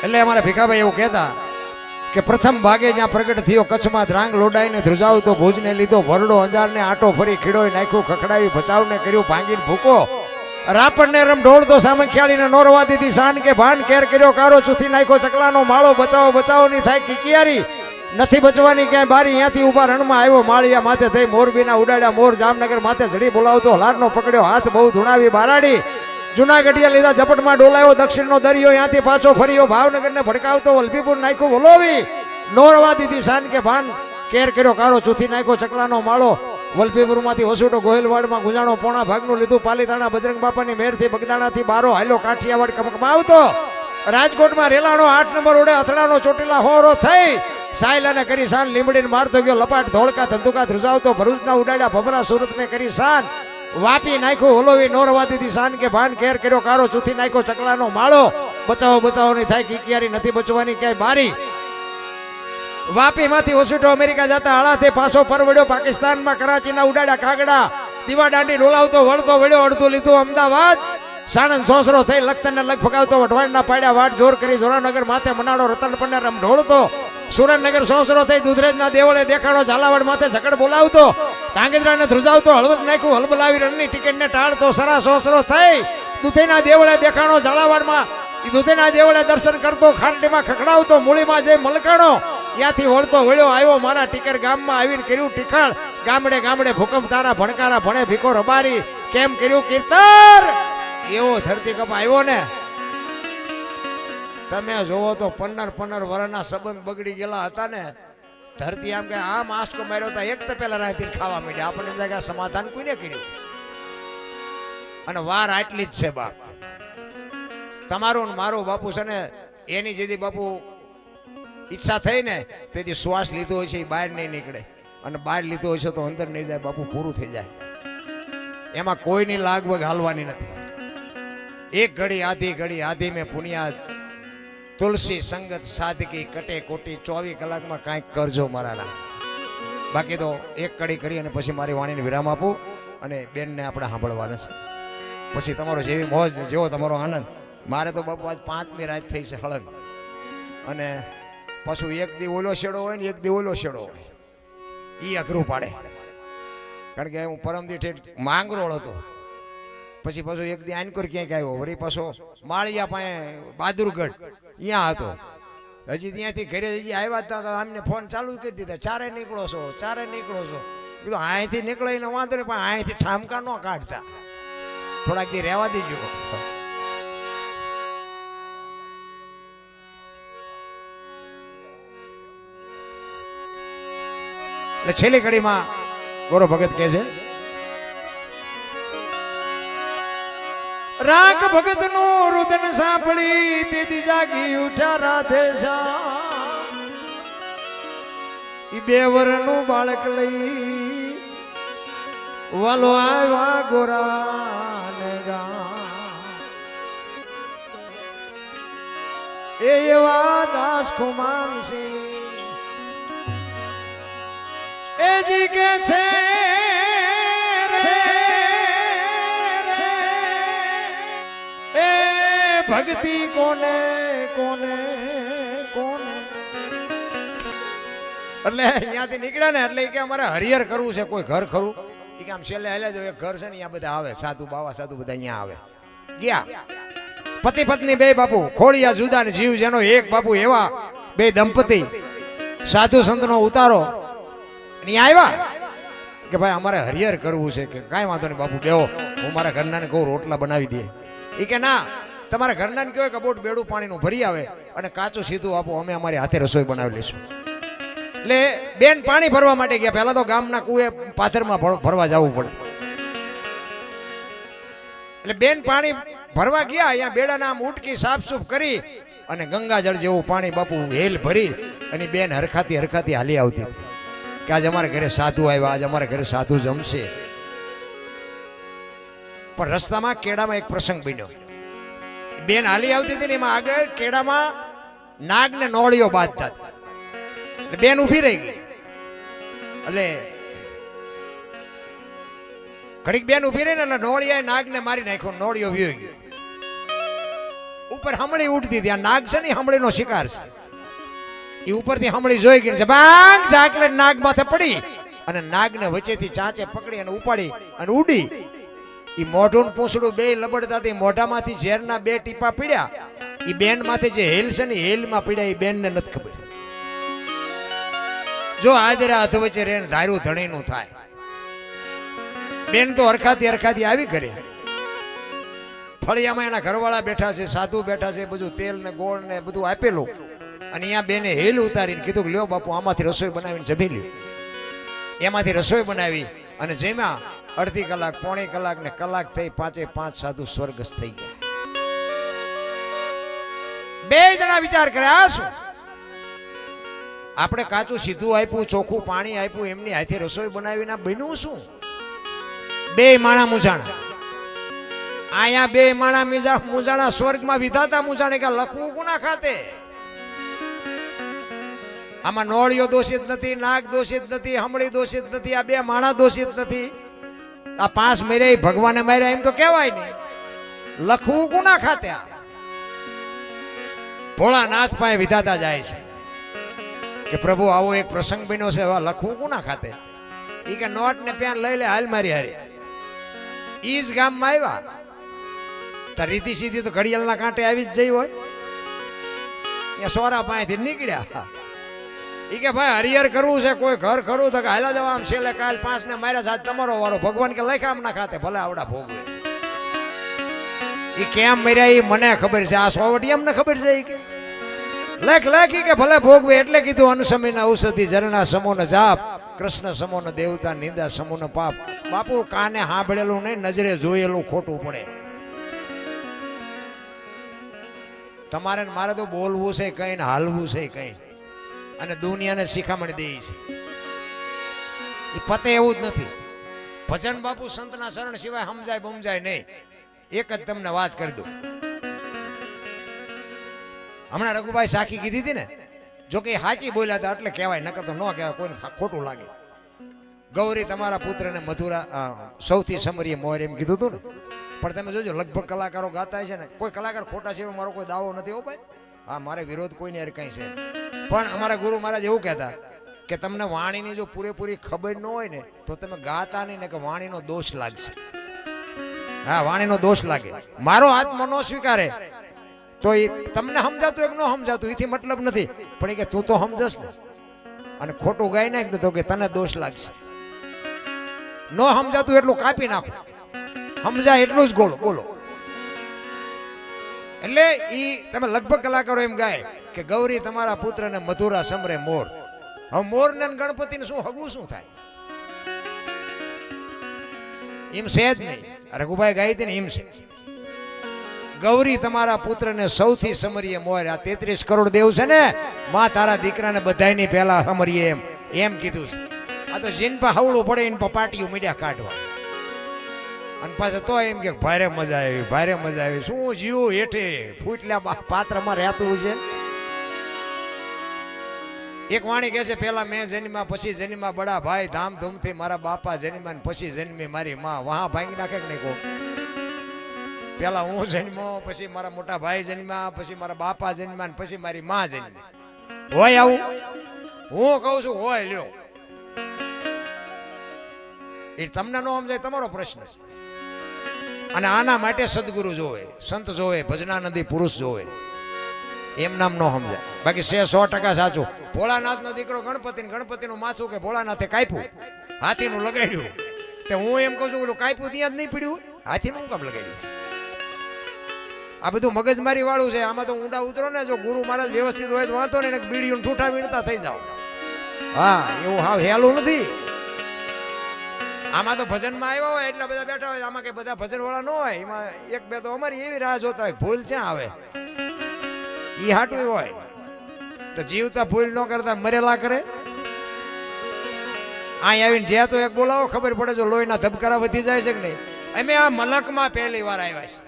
એટલે અમારા ભીખાભાઈ એવું કહેતા કે પ્રથમ ભાગે જ્યાં પ્રગટ થયો કચ્છમાં ધ્રાંગ લોડાઈને ધ્રુજાવતો ભુજને લીધો ભરડો અંજારને આટો ફરી ખીડોય નાખ્યું ખખડાવી ભચાવને કર્યું ભાંગીને ભૂકો રાપણને રમ ઢોળતો સામે ખ્યાળીને નોરવા દીધી શાન કે ભાન કેર કર્યો કારો ચૂથી નાખ્યો ચકલાનો માળો બચાવો બચાવો ની થાય કિકિયારી નથી બચવાની ક્યાંય બારી ત્યાંથી ઉભા રણમાં આવ્યો માળિયા માથે થઈ મોરબીના ઉડાડ્યા મોર જામનગર માથે ઝડી બોલાવતો હલારનો પકડ્યો હાથ બહુ ધુણાવી બારાડી જુનાગઢિયા લીધા ઝપટમાં ડોલાયો દક્ષિણનો દરિયો ત્યાંથી પાછો ફર્યો ભાવનગરને ભડકાવતો વલભીપુર નાખ્યું વલોવી નોરવા દીધી શાન કે ભાન કેર કર્યો કારો ચૂથી નાખ્યો ચકલાનો માળો વલભીપુરમાંથી વસુટો ગોહિલવાડમાં ગુંજાણો પોણા ભાગનું લીધું પાલીતાણા બજરંગ બાપાની મેરથી બગદાણાથી બારો હાલ્યો કાઠિયાવાડ કમકમાં આવતો રાજકોટમાં રેલાણો 8 નંબર ઉડે અથડાનો ચોટીલા હોરો થઈ સાયલાને કરી શાન લીમડીને મારતો ગયો લપાટ ધોળકા ધંધુકા ધ્રુજાવતો ભરૂચના ઉડાડ્યા ભભરા સુરતને કરી શાન વાપી નાખ્યું હોલોવી નોરવા દીધી શાન કે ભાન કેર કર્યો કારો ચૂથી નાખ્યો ચકલાનો માળો બચાવો બચાવો ની થાય કિકિયારી નથી બચવાની ક્યાંય બારી વાપી માંથી વસુટો અમેરિકા જતા આળાથી પાછો પરવડ્યો પાકિસ્તાનમાં કરાચીના ઉડાડ્યા કાગડા દીવા દાંડી ડોલાવતો વળતો વળ્યો અડધું લીધું અમદાવાદ સાણંદ સોસરો થઈ લખતરને લગ ફગાવતો વઢવાણના પાડ્યા વાટ જોર કરી જોરાનગર માથે મનાડો રતન પંડે રમ ઢોળતો સુરેન્દ્રનગર સોસરો થઈ દુધરેજના દેવળે દેખાડો ઝાલાવાડ માથે ઝકડ બોલાવતો તાંગીદ્રાને ધ્રુજાવતો હળવદ નાખ્યું હલબલાવી રણની ટિકિટને ટાળતો સરા સોસરો થઈ દુધેના દેવળે દેખાડો ઝાલાવાડમાં દુધેના દેવળે દર્શન કરતો ખાંડીમાં ખખડાવતો મૂળીમાં જઈ મલકાણો ત્યાંથી વળતો વળ્યો આવ્યો મારા ટીકર ગામમાં આવીને કર્યું ટીખળ ગામડે ગામડે ભૂકંપ તારા ભણકારા ભણે ભીખો રબારી કેમ કર્યું કીર્તર એવો ધરતીકંપ આવ્યો ને તમે જોવો તો 15 વર્ષના સંબંધ બગડી ગયેલા હતા ને ધરતી આમ કે આમ આંસકો માર્યો હતા એક તો પેલા રાતે ખાવા માંડ્યા આપણને એમ સમાધાન કોઈને કર્યું અને વાર આટલી જ છે બાપ તમારું ને મારું બાપુ છે ને એની જેથી બાપુ ઈચ્છા થઈ ને તેથી શ્વાસ લીધો હોય છે એ બહાર નહીં નીકળે અને બહાર લીધો હોય છે તો અંદર નહીં જાય બાપુ પૂરું થઈ જાય એમાં કોઈની લાગવગ હાલવાની નથી એક ઘડી આધી મેં પુનિયા તુલસી સંગત સાદગી કટે કોટી 24 કલાકમાં કાંઈક કરજો મારા બાકી તો એક કડી કરી અને પછી મારી વાણીને વિરામ આપું અને બેનને આપણે સાંભળવાના છે પછી તમારો જેવી મોજ જેવો તમારો આનંદ મારે તો બાપુ આજ 5મી રાત થઈ છે હળંગ અને પાછું એક દી ઓલો શેડો હોય ને એક દી ઓલો શેડો હોય એ અઘરું પાડે કારણ કે હું પરમદી ઠેઠ માંગરોળ હતો પછી પાછો એક દી આનકોર ક્યાંક આવ્યો વળી પાછો માળિયા પાસે બહાદુરગઢ ત્યાં હતો હજી ત્યાંથી ઘરે હજી આવ્યા હતા આમને ફોન ચાલુ કરી દીધા ચારે નીકળો છો કીધું અહીંથી નીકળીને વાંધો નહીં પણ અહીંથી ઠામકા ન કાઢતા થોડાક દી રહેવા દેજો એટલે છેલ્લી ઘડીમાં ગોરો ભગત કહે છે રાખ ભગત નું રુદન સાંભળી તેથી જાગી ઉઠ્યા રાધે ઈ 2 વર્ષનું બાળક લઈ વાલો આવ્યા ગોરાને ગામ એ એવા દાસ ખુમાનસિંહ એ જી કે છે એ ભક્તિ કોને કોને કોને એટલે અહીંયાથી નીકળ્યા ને એટલે કે અમારે હરિહર કરવું છે કોઈ ઘર ખરું એ કે આમ છેલ્લે હાલ્યા જો એક ઘર છે ને અહીંયા બધા આવે સાધુ બાવા સાધુ બધા અહીંયા આવે ગયા પતિ પત્ની બે બાપુ ખોડિયા જુદા ને જીવ જેનો એક બાપુ એવા બે દંપતી સાધુ સંતનો ઉતારો અહીંયા આવ્યા કે ભાઈ અમારે હરિહર કરવું છે કે કાંઈ વાંધો નહીં બાપુ બેહો હું મારા ઘરનાને કહું રોટલા બનાવી દે એ કે ના તમારા ઘરનાને કહેવાય કે બોટ બેડું પાણીનું ભરી આવે અને કાચું સીધું આપો અમે અમારી હાથે રસોઈ બનાવી લઈશું એટલે બેન પાણી ભરવા માટે ગયા પહેલા તો ગામના કુએ પાથરમાં ભરવા જવું પડે એટલે બેન પાણી ભરવા ગયા અહીંયા બેડાના આમ ઉટકી સાફસૂફ કરી અને ગંગાજળ જેવું પાણી બાપુ હેલ ભરી અને બેન હરખાતી હરખાતી હાલી આવતી કે આજે અમારા ઘરે સાધુ આવ્યા આજે અમારા ઘરે સાધુ જમશે પણ રસ્તામાં કેડામાં એક પ્રસંગ બન્યો બેન હાલી આવતી હતી ને એમાં આગળ કેડામાં નાગ ને નોળીઓ બાંધતા હતા બેન ઉભી રહી ગઈ એટલે ઘડીક બેન ઉભી રહી ને એટલે નોળિયાએ નાગને મારી નાખ્યો નોળિયો વ્યો ગયો ઉપર હમળી ઉડતી હતી આ નાગ છે ને હમળીનો શિકાર છે એ ઉપરથી હમળી જોઈ ગઈ છે બાંગ જાકલે નાગ માથે પડી અને નાગને વચ્ચેથી ચાંચે પકડી અને ઉપાડી અને ઉડી ઈ મોઢું પૂંછડું બે લબડતાથી મોઢામાંથી ઝેરના 2 ટીપા પીડ્યા ઈ બેન માથે જે હેલ છે ને હેલમાં પીડ્યા ઈ બેનને નથી ખબર જો આદરા હાથ વચ્ચે રેન ધાર્યું ધણીનું થાય બેન તો હરખાતી હરખાતી આવી ઘરે ફળિયામાં એના ઘરવાળા બેઠા છે સાધુ બેઠા છે બધું તેલ ને ગોળ ને બધું આપેલું અને અહીંયા બેને હેલ ઉતારીને કીધું કે લ્યો બાપુ આમાંથી રસોઈ બનાવીને જમી લ્યો એમાંથી રસોઈ બનાવી અને જેમાં અડધી કલાક પોણી કલાક ને કલાક થઈ 5 સાધુ સ્વર્ગસ્થ થઈ ગયા બે જણા વિચાર કરે આ શું આપણે કાચું સીધું આપ્યું ચોખ્ખું પાણી આપ્યું એમની હાથે રસોઈ બનાવીને બન્યું શું બે માણા મૂંઝાણા આયા બે માણા મૂંઝાણા સ્વર્ગમાં વિધાતા મૂંઝાણે કે લખવું કોના ખાતે આમાં નોળિયો દોષિત નથી નાગ દોષિત નથી હમળી દોષિત નથી આ બે માણા દોષિત નથી આ 5 મર્યા ભગવાને માર્યા એમ તો કહેવાય નહીં લખવું કોના ખાતે ભોળાનાથ પાસે વિધાતા જાય છે કે પ્રભુ આવો એક પ્રસંગ બન્યો છે હવે લખવું કોના ખાતે ઈ કે નોટ ને પેન લઈ લે હાલ મારી હારે ઈ જ ગામમાં આવ્યા તાર રીતિ સીધી તો ઘડિયાળના કાંટે આવી જ જઈ હોય ત્યાં સોરા પાસેથી નીકળ્યા ઈ કે ભાઈ હરિહર કરવું છે કોઈ ઘર ખરું તો હાલા જવા આમ છેલ્લે કાલ 5 ને માર્યા સાથ તમારો વારો ભગવાન કે લખામ ના ખાતે ભલે આવડા ભોગવે ઈ કેમ મર્યા ઈ મને ખબર છે આ સોવટી એમને ખબર છે ઈ કે લખી કે ભલે ભોગવે એટલે કીધું અનુસમીના ઔષધિ ઝરણા સમોન જાપ કૃષ્ણ સમોન દેવતા નિંદા સમોન પાપ બાપુ કાને સાંભળેલું નહીં નજરે જોયેલું ખોટું પડે તમારે મારે તો બોલવું છે કઈ ને હાલવું છે કઈ અને દુનિયાને શિખામણ દે છે એ પતે એવું જ નથી ભજન બાપુ સંતના શરણ સિવાય સમજાય બમજાય નહીં એક જ તમને વાત કરી દઉં હમણાં રઘુભાઈ સાખી કીધી હતી ને જો કે સાચી બોલ્યા હતા એટલે કહેવાય નકર તો ન કહેવાય કોઈને ખોટું લાગે ગૌરી તમારા પુત્રને મથુરા સૌથી સમરીય મોર એમ કીધું હતું ને પણ તમે જોજો લગભગ કલાકારો ગાતા છે ને કોઈ કલાકાર ખોટા છે મારો કોઈ દાવો નથી હો ભાઈ હા મારે વિરોધ કોઈને યાર કંઈ છે પણ અમારા ગુરુ મહારાજ એવું કહેતા કે તમને વાણીની જો પૂરેપૂરી ખબર ન હોય ને તો તમે ગાતા નહીં ને કે વાણીનો દોષ લાગશે હા વાણીનો દોષ લાગે મારો આત્મા ન સ્વીકારે તો એ તમને સમજાતું એક ન સમજાતું એથી મતલબ નથી પણ એ કે તું તો સમજસ ને અને ખોટું ગાઈ નાખ તો કે તને દોષ લાગશે ન સમજાતું એટલું કાપી નાખો સમજાય એટલું જ બોલો એટલે ઈ તમે લગભગ કલાકારો એમ ગાય કે ગૌરી તમારા પુત્રને મથુરા સમરે મોર હવે મોર ને ગણપતિને શું હગવું શું થાય એમ છે જ નહીં રઘુભાઈ ગાઈ હતી ને એમ છે ગૌરી તમારા પુત્રને સૌથી સમરીએ મોર આ 33 કરોડ દેવ છે ને માં તારા દીકરાને બધાયની પહેલા સમરીએ એમ એમ કીધું છે. આ તો જીનપા હવળું પડે એને પાટીયું મીડિયા કાઢવા અને પાછા તો એમ કે ભારે મજા આવી, ભારે મજા આવી. શું જીવ હેઠે ફૂટલા પાત્રમાં રહેતું છે. એક વાણી કહે છે, પેલા મેં જન્મ્યા પછી જન્મ્યા બડા ભાઈ, ધામધૂમથી મારા બાપા જન્મ્યા પછી જન્મી મારી માં. વહા ભાંગી નાખે કે નહીં કહો. પેલા હું જન્મ્યો, પછી મારા મોટા ભાઈ જન્મ્યા, પછી મારા બાપા જન્મ્યા, પછી મારી માં જન્મી. હોય આવું? હું કહું છું હોય. લ્યો, એ તમને ન સમજાય તમારો પ્રશ્ન છે. અને આના માટે સદગુરુ જોવે, સંત જોવે, ભજનાનંદી પુરુષ જોવે. એમ નામ ન સમજાય. બાકી 100% સાચું. ભોળાનાથનો દીકરો ગણપતિનું માથું કે ભોળાનાથે કાપ્યું, હાથીનું લગાડ્યું. તે હું એમ કહું છું ઓલું કાપ્યું ત્યાં જ નહીં પીડ્યું, હાથીનું કામ લગાડ્યું. આ બધું મગજમારી વાળું છે. આમાં તો ઊંડા ઉતરો ને, જો ગુરુ મહારાજ વ્યવસ્થિત હોય તો વાંધો ને, બીડીયું ઠૂઠા વીણતા થઈ જાવ. હા, એવું હાવ હેલું નથી. આમાં તો ભજનમાં આવ્યા હોય એટલા બધા બેઠા હોય. આમાં કઈ બધા ભજન વાળા ન હોય. એમાં એક બે તો અમારી એવી રાહ જોતા હોય, ભૂલ ક્યાં આવે ઈ હાટું હોય. તો જીવતા ભૂલ ન કરતા મરેલા કરે. અહીં આવીને જે તો એક બોલાવો, ખબર પડે જો લોહીના ધબકારા વધી જાય છે કે નહીં. અમે આ મલકમાં પહેલી વાર આવ્યા છે.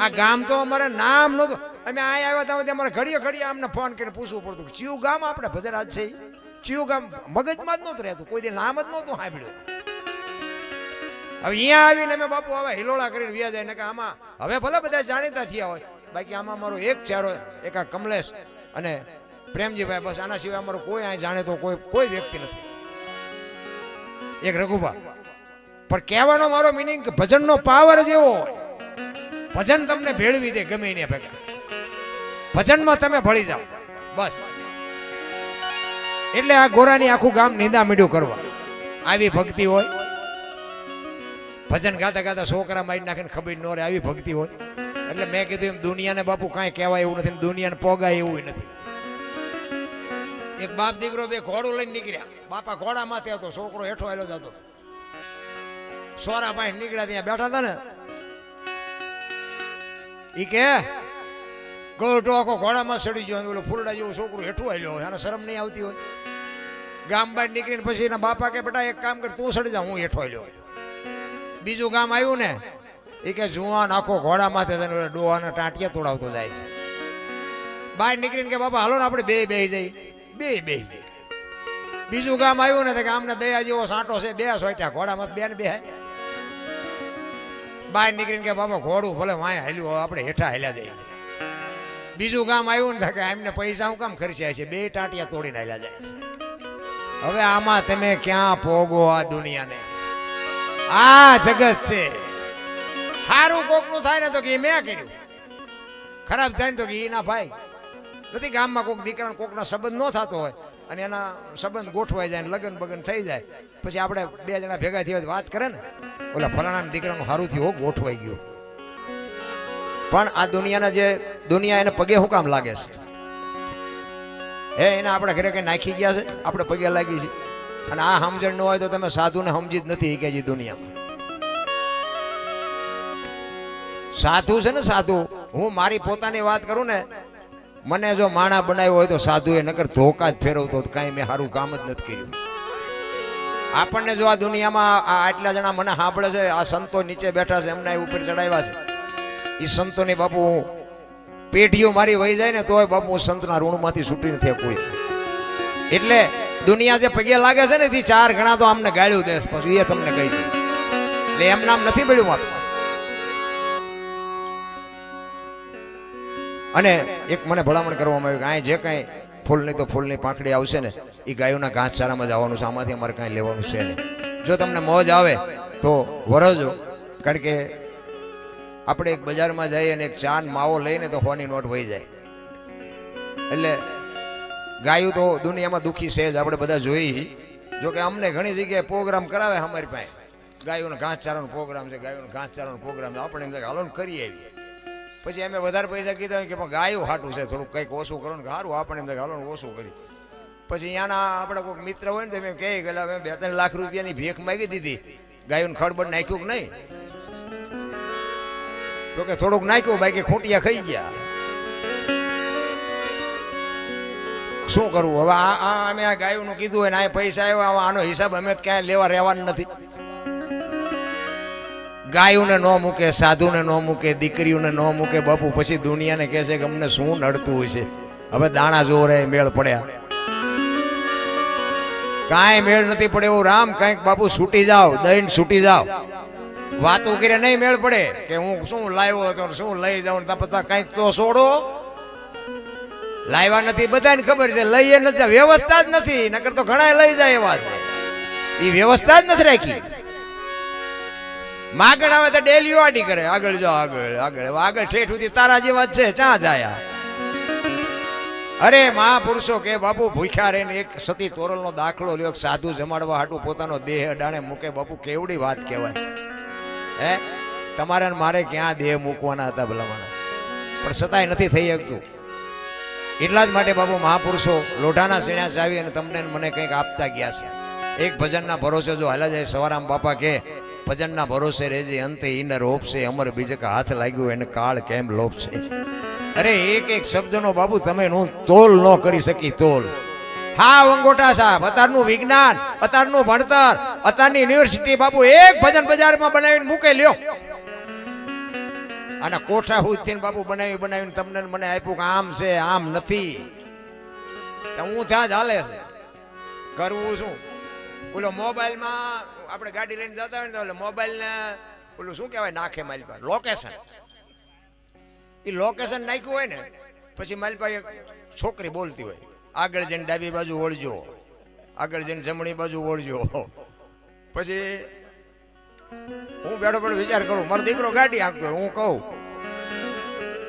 આ ગામ તો અમારે નામ નહોતું. અમે અહીં આવ્યા ત્યાં અમારે ઘડીએ ઘડીએ અમને ફોન કરીને પૂછવું પડતું કે ચિયું ગામ આપણે ભજરાજ છે. ચિયું ગામ મગજમાં જ નહોતું રહેતું, કોઈ દે નામ જ નહોતું સાંભળ્યું. હવે અહીંયા આવીને અમે બાપુ હવે હિલોળા કરીને વ્યા જાય ને કે આમાં હવે ભલે બધા જાણીતા થયા હોય. બાકી આમાં અમારો એક ચારો, એક આ કમલેશ અને પ્રેમજીભાઈ, બસ આના સિવાય અમારો કોઈ અહીં જાણે તો કોઈ વ્યક્તિ નથી. એક રઘુભા. પણ કહેવાનો મારો મિનિંગ કે ભજનનો પાવર જેવો હોય. ભજન તમને ભેળવી દે ગમે એને ભેગા. ભજનમાં તમે ભળી જાઓ બસ. એટલે આ ગોરાની આખું ગામ નિંદા મીડ્યું કરવા આવી ભક્તિ હોય. ભજન ગાતા ગાતા છોકરા મારી નાખીને ખબર ન રહે, આવી ભક્તિ હોય. એટલે મેં કીધું એમ દુનિયાને બાપુ કાંઈ કહેવાય એવું નથી, દુનિયાને પોગાય એવું નથી. એક બાપ દીકરો બે ઘોડું લઈને નીકળ્યા. બાપા ઘોડા માથે હતો, છોકરો હેઠો આવેલો જતો. સોરા ભાઈ નીકળ્યા, ત્યાં બેઠા હતા ને. ઈ કે ગોટો આખો ઘોડામાં ચડી ગયો, ઓલો ફૂલડા જેવું છોકરું હેઠું આવેલો હોય, એને શરમ નહીં આવતી હોય. ગામ બહાર નીકળીને પછી એના બાપા કે બેટા એક કામ કર, તું ચડી જા, હું હેઠો આવેલો. બીજું ગામ આવ્યું ને, એ કે જુવાન આખો ઘોડા માથે ડોહાના ટાંટિયા તોડાવતો જાય છે. બહાર નીકળીને કે બાપા હાલો ને આપણે બે જઈ. બે બીજું ગામ આવ્યું ને, કે આમને દયા જેવો સાંટો છે, બે સોટ્યા ઘોડામાં બે ને બે. બહાર નીકળીને કે બાપા ઘોડું ભલે વાંય હાલ્યું, આપણે હેઠા હાલ્યા જઈએ. બીજું ગામ આવ્યું ને, કે એમને પૈસા હું કામ ખર્ચ્યા છે, બે ટાંટિયા તોડીને હાલ્યા જાય છે. હવે આમાં તમે ક્યાં પોગો આ દુનિયાને? આ જગત છે. સારું કોકનું થાય ને તો કે મેં કર્યું, ખરાબ થાય ને તો કે એના ભાઈ નથી. ગામમાં કોઈક દીકરાને કોકના સંબંધ ન થતો હોય અને એના સંબંધ ગોઠવાઈ જાય, લગ્ન બગન થઈ જાય, પછી આપણે બે જણા ભેગા થયા વાત કરે ને, ઓલા ફલાણા દીકરાનું સારું થયું, ગોઠવાઈ ગયું. પણ આ દુનિયાના જે દુનિયા એને પગે શું કામ લાગે છે? હે એને આપણા ઘરે કઈ નાખી ગયા છે, આપણે પગે લાગી છે. અને આ સમજણ ન હોય તો તમે સાધુને સમજી જ નથી કે જે દુનિયામાં સાધુ છે ને. સાધુ હું મારી પોતાની વાત કરું ને, મને જો માણા બનાવ્યો હોય તો સાધુ એ નકર ધોકા જ ફેરવતો, કાંઈ મેં સારું કામ જ નથી કર્યું. આપણને જો આ દુનિયામાં આટલા જણા મને સાંભળે છે, આ સંતો નીચે બેઠા છે, એમના ઉપર ચડાવ્યા છે, એ સંતોની બાપુ પેઢીઓ મારી વહી જાય ને તોય બાપુ સંતના ઋણમાંથી છૂટી નથી કોઈ. એટલે દુનિયા જે પગે લાગે છે ને, એથી 4 ગણા તો અમને ગાળ્યું દેશ, પછી એ તમને કહી દઉં. એટલે એમ નામ નથી મળ્યું મારું. અને એક મને ભલામણ કરવામાં આવ્યું કે અહીં જે કાંઈ ફૂલની તો ફૂલની પાંખડી આવશે ને, એ ગાયોના ઘાસચારામાં જ આવવાનું છે, આમાંથી અમારે કાંઈ લેવાનું છે નહીં. જો તમને મોજ આવે તો વરજો, કારણ કે આપણે એક બજારમાં જઈએ અને એક ચાન માવો લઈને તો 100ની નોટ વહી જાય. એટલે ગાયું તો દુનિયામાં દુઃખી છે જ, આપણે બધા જોઈ. જો કે અમને ઘણી જગ્યાએ પ્રોગ્રામ કરાવે અમારી પાસે, ગાયોનો ઘાસચારાનો પ્રોગ્રામ છે, ગાયોનો ઘાસચારાનો પ્રોગ્રામ છે, આપણે એમ હાલો ને કરી આવીએ. પછી અમે વધારે પૈસા કીધા કે ગાયું હાટું છે, થોડુંક કંઈક ઓછું કરો ને, સારું આપણે એમ હાલો ને ઓછું કરી. પછી અહીંયાના આપણે કોઈક મિત્ર હોય ને તો એમ કહે ગયેલા અમે 2-3 લાખ રૂપિયાની ભેખ માગી દીધી, ગાયોને ખડબડ નાખ્યું કે નહીં? તો કે થોડુંક નાખ્યું, બાકી ખોટિયા ખાઈ ગયા. શું કરવું હવે? અમે આ ગાયોનું કીધું હોય ને આ પૈસા આવ્યા, આનો હિસાબ અમે ક્યાંય લેવા રહેવાનું નથી. ગાયોને ન મૂકે, સાધુને ન મૂકે, દીકરીઓને ન મૂકે બાપુ, પછી દુનિયાને કહે છે કે અમને શું નડતું હોય છે. હવે દાણા જોરે મેળ પડ્યા, કાંઈ મેળ નથી પડે એવું. રામ કંઈક બાપુ છૂટી જાઓ, દઈને છૂટી જાઓ. વાતો કરે નહીં મેળ પડે કે હું શું લાવ્યો હતો, શું લઈ જાઉં, પતા કંઈક તો છોડો. લાવ્યા નથી બધાને ખબર છે, લઈએ નથી, વ્યવસ્થા જ નથી. નકર તો ઘણા લઈ જાય એવા છે, એ વ્યવસ્થા જ નથી રાખી. માગણ આવે તો ડેલીઓ આડી કરે, આગળ જાઓ, આગળ આગળ આગળ ઠેઠ સુધી તારા જેવા જ છે, ચા જાયા. અરે મહાપુરુષો કે બાપુ ભૂખ્યા રહીને એક સતી તોરલનો દાખલો લ્યો, સાધુ જમાડવા હાટું પોતાનો દેહ અડાણે મૂકે. બાપુ કેવડી વાત કહેવાય. હે, તમારે મારે ક્યાં દેહ મૂકવાના હતા ભલામણા, પણ છતાંય નથી થઈ શકતું. એટલા જ માટે બાપુ મહાપુરુષો લોઢાના સીણ્યા ચાવી અને તમને મને કંઈક આપતા ગયા છે. એક ભજનના ભરોસે જો હાલા જાય, સવારામ બાપા કે ભજનના ભરોસે રહેજે, અંતે ઈન રોપશે, અમર બીજક હાથ લાગ્યું એને કાળ કેમ લોપશે. અરે એક એક શબ્દનો બાપુ તમે નું તોલ ન કરી શકી, તોલ. હા વંગોટા સાહેબ, અત્યારનું વિજ્ઞાન, અત્યારનું ભણતર, અત્યારની યુનિવર્સિટી બાપુ એક ભજન બજારમાં બનાવીને મૂકે લ્યો. અને કોઠા હુથી બાપુ બનાવીને તમને મને આપ્યું કે આમ છે, આમ નથી. હું ત્યાં જ હાલે છે. કરવું શું? બોલો મોબાઈલમાં આપણે ગાડી લઈને જતા હોય ને તો મોબાઈલ ને બોલું શું કહેવાય, નાખે મારી પાસે લોકેશન. એ લોકેશન નાખ્યું હોય ને પછી મારી પાસે છોકરી બોલતી હોય, આગળ જઈને ડાબી બાજુ વળજો, આગળ જઈને જમણી બાજુ વળજો. પછી હું બેઠો બેઠો વિચાર કરું, મારો દીકરો ગાડી હાંકતો હોય, હું કહું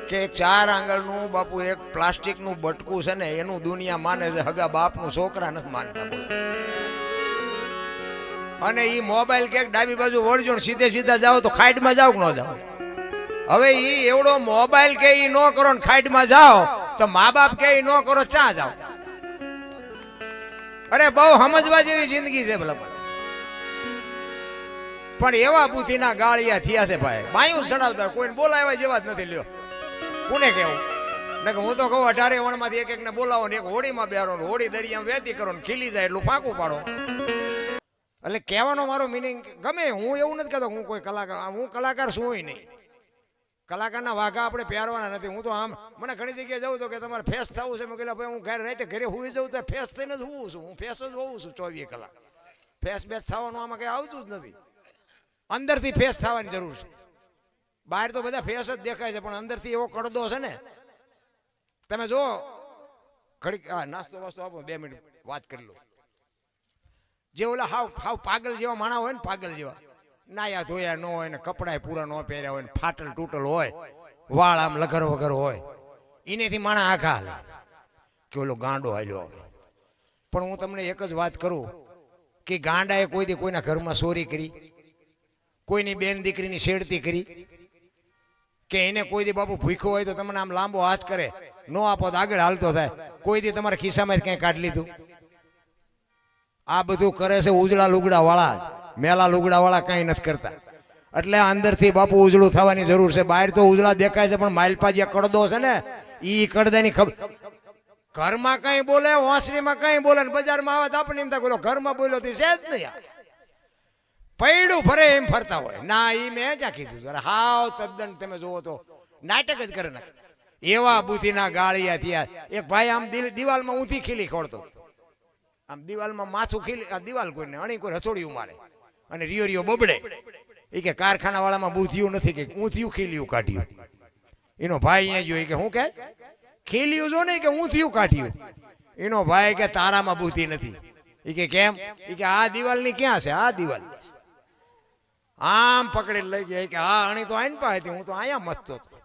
કે 4 આંગળનું બાપુ એક પ્લાસ્ટિકનું બટકું છે ને એનું દુનિયા માને છે, હગા બાપનું છોકરા નથી માનતા. અને એ મોબાઈલ કે ડાબી બાજુ વળજો ને સીધે સીધા જાઓ તો ખાઈડમાં જાઓ કે ન જાઓ. હવે એ એવડો મોબાઈલ કે એ ન કરો ને ખાઈડમાં જાઓ તો મા બાપ કે એ ન કરો ચા જાઓ. અરે બહુ સમજવા જેવી જિંદગી છે ભલા. પણ એવા બુદ્ધિના ગાળિયા થયા છે ભાઈ, બાયું ચડાવતા કોઈને બોલાવ્યા જેવા જ નથી. લ્યો કોને કેવું? ને હું તો કહું 18 વણમાંથી એક એકને બોલાવો ને એક હોડીમાં બેરો ને હોડી દરિયામાં વેતી કરો ને ખીલી જાય એટલું ફાંકું પાડો. એટલે કહેવાનો મારો મિનિંગ ગમે. હું એવું નથી કહેતો હું કોઈ કલાકાર, હું કલાકાર છું નહીં. કલાકારના વાઘા આપણે પહેરવાના નથી. હું તો આમ મને ઘણી જગ્યાએ જવું તો કે તમારે ફેસ થવું છે, મેં કહેલા ભાઈ હું ઘરે રાતે ઘરે હુઈ જવું તો ફેસ થઈને જ હોવું છું. હું ફેસ જ હોઉં છું 24 કલાક. ફેસ બેસ થવાનું આમાં કંઈ આવતું જ નથી. અંદરથી ફેસ થવાની જરૂર છે. બહાર તો બધા ફેસ જ દેખાય છે પણ અંદરથી એવો કડદો છે ને. તમે જો ઘડીક નાસ્તો વાસ્તો આપો, 2 મિનિટ વાત કરી લો. જે ઓલા હાવ પાગલ જેવા માણા હોય ને, પાગલ જેવા નાયા ધોયા ન હોય ને કપડાય પૂરા ન પહેર્યા હોય ને ફાટલ તૂટલ હોય, વાળ આમ લગર વગર હોય, એનેથી માણા આખા હાલે કે ઓલો ગાંડો હાલ્યો. પણ હું તમને એક જ વાત કરું કે ગાંડાએ કોઈ દી કોઈના ઘરમાં ચોરી કરી, કોઈની બેન દીકરીની છેડતી કરી, કે એને કોઈ દી બાપુ ભૂખ્યો હોય તો તમને આમ લાંબો હાથ કરે, નો આપો તો આગળ હાલતો થાય. કોઈ દી તમારા ખિસ્સામાં ક્યાંય કાઢી લીધું? આ બધું કરે છે ઉજળા લુગડા વાળા, મેલા લુગડા વાળા કઈ નથી કરતા. એટલે અંદરથી બાપુ ઉજળું થવાની જરૂર છે. બહાર તો ઉજળા દેખાય છે પણ માલપા જે કડદો છે ને ઈ કડદાની ખબર. ઘરમાં કઈ બોલે, વાંસળીમાં કઈ બોલે ને બજારમાં આવે તો આપણે એમ થાય ઘરમાં બોલ્યો તો છે જ નહીં, પૈડું ફરે એમ ફરતા હોય. ના ઈ મેં જ્યાં કીધું હાવ તદ્દન તમે જોવો તો નાટક જ કરે નાખે. એવા બુદ્ધિના ગાળિયા થયા. એક ભાઈ આમ દિવાલમાં ઊંધી ખીલી ખોડતો, આમ દિવાલમાં માથું ખીલી, દિવાલ કોઈને અણી કોઈ રસોડિયું મારે અને રિયો બબડે. એ કે કારખાના વાળામાં બુદ્ધિયું નથી કે ઊંધિયું ખીલિયું કાઢ્યું. એનો ભાઈ અહીંયા જોઈ કે હું કે ખીલિયું જો નહીં કે ઊંધિયું કાઢ્યું. એનો ભાઈ કે તારામાં બુદ્ધિ નથી. એ કે કેમ? એ કે આ દિવાલની ક્યાં છે? આ દિવાલ આમ પકડી લઈ ગયા કે હા અણી તો આઈને પાછી, હું તો અહીંયા મસ્તો હતો.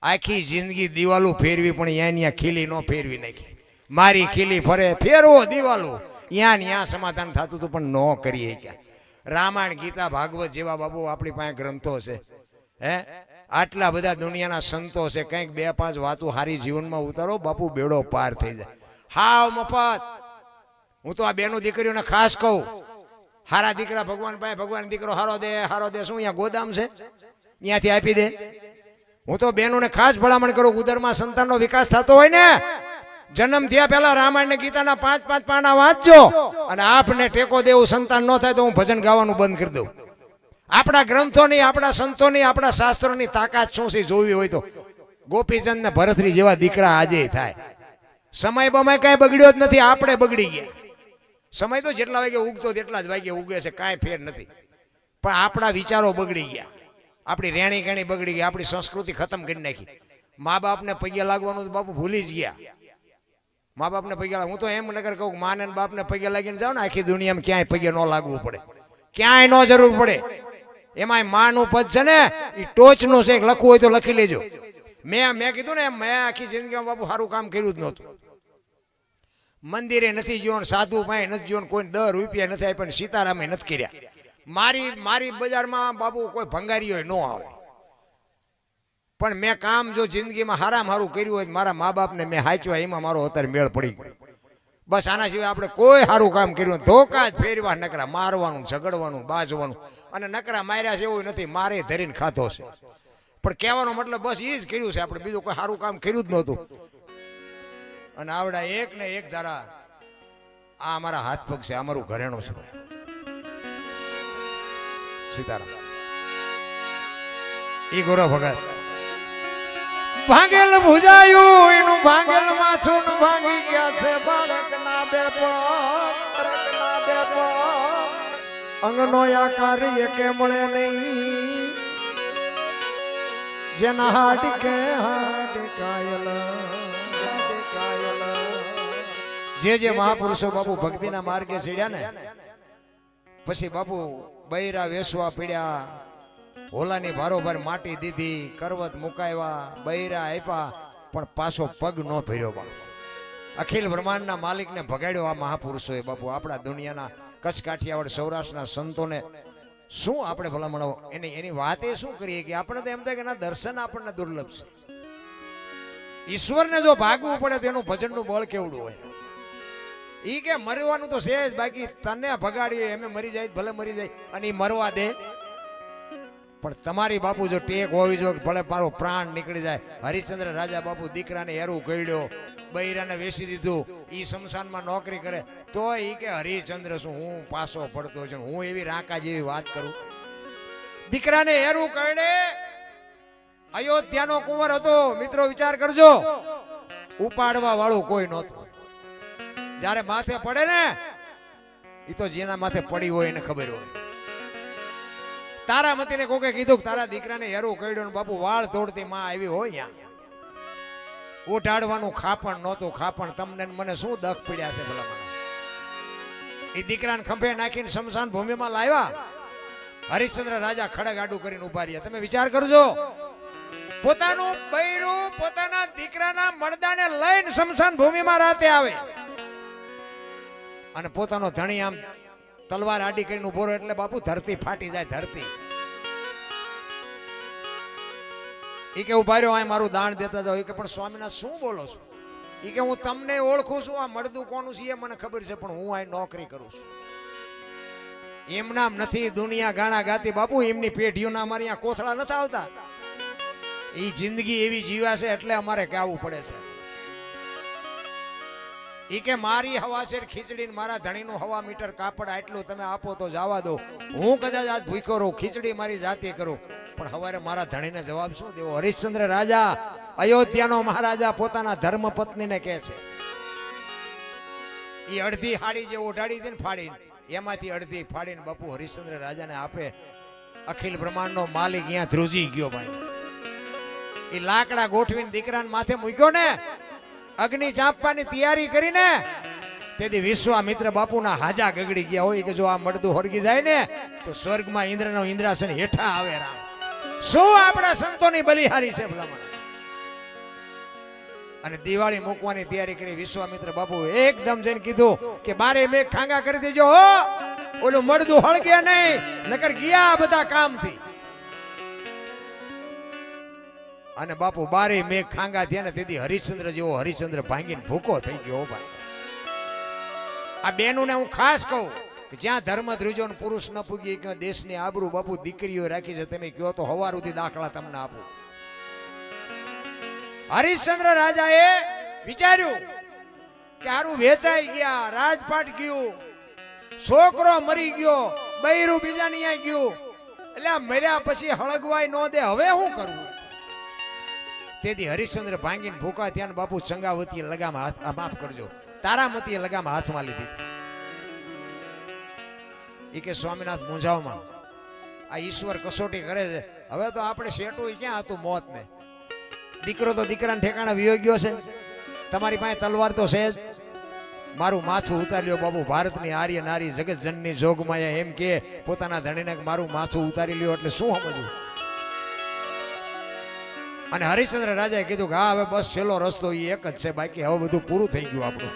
આખી જિંદગી દિવાલો ફેરવી પણ અહીંયા ખીલી ન ફેરવી નાખી. મારી ખીલી ફરે, ફેરવો દિવાલો, ત્યાં સમાધાન થતું હતું પણ ન કરીએ. ક્યાં રામાયણ ગીતા ભાગવત જેવા બાબુ આપણી પાસે ગ્રંથો છે. હે આટલા બધા દુનિયાના સંતો છે, કંઈક 2-5 વાતો હારી જીવનમાં ઉતારો બાપુ, બેડો પાર થઈ જાય. હાવ મફત. હું તો આ બેનો દીકરીઓને ખાસ કહું, હારા દીકરા ભગવાન પાસે, ભગવાન દીકરો હારો દે શું અહીંયા ગોદામ છે ત્યાંથી આપી દે. હું તો બહેનોને ખાસ ભલામણ કરું, ઉદરમાં સંતાનનો વિકાસ થતો હોય ને જન્મ થયા પહેલા રામાયણ ને ગીતાના 5-5 પાના વાંચજો અને આપને ટેકો દેવું સંતાન ન થાય તો હું ભજન ગાવાનું બંધ કરી દઉં. આપણા ગ્રંથોની, આપણા સંતોની, આપણા શાસ્ત્રોની તાકાત શું છે જોવી હોય તો ગોપીચંદ ને ભરતરી જેવા દીકરા આજે થાય. સમય બમય કઈ બગડ્યો જ નથી, આપણે બગડી ગયા. સમય તો જેટલા વાગે ઉગતો તેટલા જ વાગે ઉગે છે, કાંઈ ફેર નથી. પણ આપણા વિચારો બગડી ગયા, આપણી રેણી કેણી બગડી ગઈ, આપણી સંસ્કૃતિ ખતમ કરી નાખી. મા બાપને પગે લાગવાનું તો બાપુ ભૂલી જ ગયા. મા બાપને પગે લાગ, હું તો એમ નગર કહું માને બાપને પગે લાગીને જાઓ ને આખી દુનિયામાં ક્યાંય પગે ન લાગવું પડે, ક્યાંય ન જરૂર પડે. એમાં માનું પદ છે ને એ ટોચનું છે, લખવું હોય તો લખી લેજો. મેં કીધું ને મેં આખી જિંદગીમાં બાપુ સારું કામ કર્યું જ નહોતું. મંદિરે નથી જોવાનું, સાધુ પાસે નથી જોવાનું, કોઈ 10 રૂપિયા નથી આપ્યા, સીતારામે નથી કર્યા. મારી બજારમાં બાપુ કોઈ ભંગારી હોય ન આવે. પણ મેં કામ જો જિંદગીમાં હારામાં હારું કર્યું હોય મારા મા બાપને મેં હાચવા, એમાં મારો અત્યારે મેળ પડી ગયો. બસ આના સિવાય આપણે કોઈ સારું કામ કર્યું ધોકા જ ફેરવા, નકરા મારવાનું, ઝઘડવાનું, બાજવાનું. અને નકરા માર્યા છે એવું નથી, મારે ધરીને ખાતો છે. પણ કહેવાનો મતલબ બસ એ જ કર્યું છે, આપણે બીજું કોઈ સારું કામ કર્યું જ નહોતું. અને આવડા એક ને એક ધારા આ અમારા હાથ પગ છે, અમારું ઘરેણું છે. સીતારામ. ઈ ગોરો ભગત ભાંગેલ ભુજાયું એનું ભાંગેલ માથું ભાંગી ગયા છે. બાળકના બે પગ અંગનો આકાર એકે મળે નહીં, જેના હાડકે હાડકાયલ. જે મહાપુરુષો બાપુ ભક્તિના માર્ગે ચડ્યા ને પછી બાપુ બૈરા વેસવા પીડ્યા, હોલાની ભારોભાર માટી દીધી, કરવત મુકાવ્યા, બૈરા આપ્યા, પણ પાછો પગ ન ભર્યો બાપુ. અખિલ બ્રહ્માંડના માલિકને ભગાડ્યો આ મહાપુરુષોએ બાપુ. આપણા દુનિયાના કચ્છ કાઠિયાવાડ સૌરાષ્ટ્રના સંતોને શું આપણે ભલામણો એની વાત એ શું કરીએ કે આપણે તો એમ થાય કે એના દર્શન આપણને દુર્લભ છે. ઈશ્વરને જો ભાગવું પડે તો એનું ભજનનું બળ કેવડું હોય. ઈ કે મરવાનું તો છે જ, બાકી તને ભગાડીએ એમે મરી જાય ભલે મરી જાય અને ઈ મરવા દે. પણ તમારી બાપુ જો ટેક હોવી જો ભલે મારો પ્રાણ નીકળી જાય. હરિશ્ચંદ્ર રાજા બાપુ દીકરાને એરું ગળ્યો, બૈરાને વેચી દીધું, ઈ શમશાનમાં નોકરી કરે તો ઈ કે હરિશ્ચંદ્ર શું હું પાછો પડતો છું, હું એવી રાંકા જેવી વાત કરું. દીકરાને એરું કરડે. અયોધ્યાનો કુંવર હતો મિત્રો, વિચાર કરજો, ઉપાડવા વાળું કોઈ નહોતું. જ્યારે માથે પડે ને એ તો જેના માથે પડી હોય એને ખબર હોય. તારામતીને કોકે કીધું કે તારા દીકરાને હેરું કર્યો ને બાપુ વાળ તોડતી માં આવી હોય ત્યાં. ઓઢાડવાનું ખાપણ નહોતું. ખાપણ તમને મને શું દખ પીડ્યા છે ભલા મને. એ દીકરાને ખંભે નાખીને શમશાન ભૂમિમાં લાવ્યા. હરિશ્ચંદ્ર રાજા ખડગ આડું કરીને ઉભા રહ્યા. તમે વિચાર કરજો, પોતાનું બૈરું પોતાના દીકરાના મરદાને લઈને શમશાન ભૂમિમાં રાતે આવે અને પોતાનો ધણી આમ તલવાર આડી કરીને ઉભો રહે એટલે બાપુ ધરતી ફાટી જાય. ધરતી ઈ કે ઉભા રહ્યો, મારું દાન દેતા જાઓ. ઈ કે પણ સ્વામીનાથ શું બોલો છો? ઈ કે હું તમને ઓળખું છું, આ મળદું કોનું છે એ મને ખબર છે, પણ હું આ નોકરી કરું છું. એમ નામ નથી દુનિયા ગાણા ગાતી બાપુ, એમની પેઢીઓના અમારી અહીંયા કોથળા નથી આવતા. એ જિંદગી એવી જીવ્યા છે એટલે અમારે કહેવું પડે છે. ઈ કે મારી હવાશેર ખીચડી ને મારા ધણીનું હવા મીટર કાપડ આટલું તમે આપો તો જવા દો. હું કદાચ આજ ભૂખ્યો રહું, ખીચડી મારી જાતે કરું, પણ હવારે મારા ધણીને જવાબ શું દેવો? હરિશ્ચંદ્ર રાજા અયોધ્યાનો મહારાજા પોતાના ધર્મ પત્નીને કહે છે. એ અડધી હાડી જે ઓઢાડી હતી ને ફાડીને, એમાંથી અડધી ફાડીને બાપુ હરિશ્ચંદ્ર રાજાને આપે. અખિલ બ્રહ્માંડનો માલિક અહીંયા ધ્રુજી ગયો ભાઈ. એ લાકડા ગોઠવીને દીકરાને માથે મૂક્યો ને, અગ્નિ ચાંપવાની તૈયારી કરીને તેથી વિશ્વામિત્ર બાપુના હાજા ગગડી ગયા હોય કે જો આ મળદું હરગી જાય ને તો સ્વર્ગમાં ઇન્દ્રનો ઇન્દ્રાસન હેઠા આવે. રામ શું આપણા સંતોની બલિહારી છે ભલામણ. અને દિવાળી મૂકવાની તૈયારી કરી. વિશ્વામિત્ર બાપુ એકદમ જઈને કીધું કે બારે મેઘ ખાંગા કરી દેજો હો, ઓલું મળદું હળગે નહીં, નકર ગયા બધા કામથી. અને બાપુ બારે મેઘ ખાંગા થયા ને તેથી હરિશ્ચંદ્ર જેવો હરિશ્ચંદ્ર ભાંગીને ભૂકો થઈ ગયો ભાઈ. આ બેનુને હું ખાસ કહું કે જ્યાં ધર્મ ધ્રુજો ને પુરુષ ન પૂગી કે દેશની આબરૂ બાપુ દીકરીઓ રાખી છે. તમે કહો તો હવાર સુધી દાખલા તમને આપું. હરિશ્ચંદ્ર રાજાએ વિચાર્યું કે હારું વેચાઈ ગયા, રાજપાટ ગયું, છોકરો મરી ગયો, બૈરું બીજાની અહીંયા ગયું, એટલે આ મર્યા પછી હળગવાય ન દે, હવે શું કરવું? તેથી હરિશ્ચંદ્ર ભાંગીને ભૂકા ત્યાં બાપુ ચંગાવતીએ લગામ હાથ, માફ કરજો, તારામતીએ લગામ હાથમાં લીધી. એ કે સ્વામિનાથ મૂંઝાવમાં આ ઈશ્વર કસોટી કરે છે, હવે તો આપણે શેટું ક્યાં હતું મોત ને. દીકરો તો દીકરાને ઠેકાણા વિયો ગયો છે, તમારી પાસે તલવાર તો છે જ. મારું માથું ઉતાર્યો બાપુ, ભારતની આર્ય નારી જગત જનની જોગમાયા એમ કે પોતાના ધણીને મારું માથું ઉતારી લ્યો, એટલે શું સમજવું? અને હરિશ્ચંદ્ર રાજાએ કીધું કે હા હવે બસ છેલ્લો રસ્તો એ એક જ છે, બાકી હવે બધું પૂરું થઈ ગયું આપણું.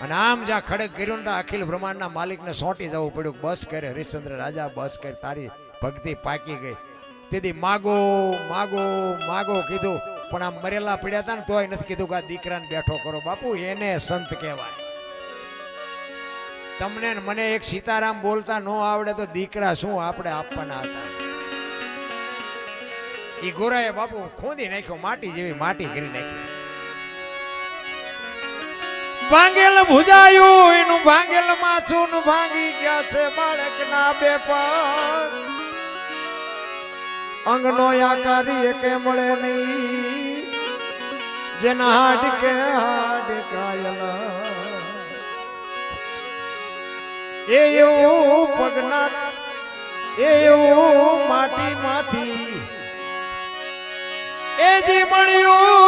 અને આમ જ્યાં ખડક કર્યો ને અખિલ બ્રહ્માંડના માલિકને સોંટી જવું પડ્યું. બસ કરે હરિશ્ચંદ્ર રાજા, બસ કરે, તારી ભક્તિ પાકી ગઈ. તેથી માગો માગો માગો કીધું, પણ આમ મરેલા પડ્યા હતા ને તોય નથી કીધું કે આ દીકરાને બેઠો કરો. બાપુ એને સંત કહેવાય. તમને ને મને એક સીતારામ બોલતા ન આવડે તો દીકરા શું આપણે આપવાના હતા? એ ગોરાએ બાપુ ખોદી નાખ્યો, માટી જેવી માટી કરી નાખી. ભાંગેલ ભુજાયું એનું ભાંગેલ માથું ભાંગી ગયા છે બાળકના બે પગ, અંગનો આકારી કે મળે નહીં, જેના હાડકે હાડકાયલ એ એવું પગના એ એવું માટી માંથી એ જી મળ્યું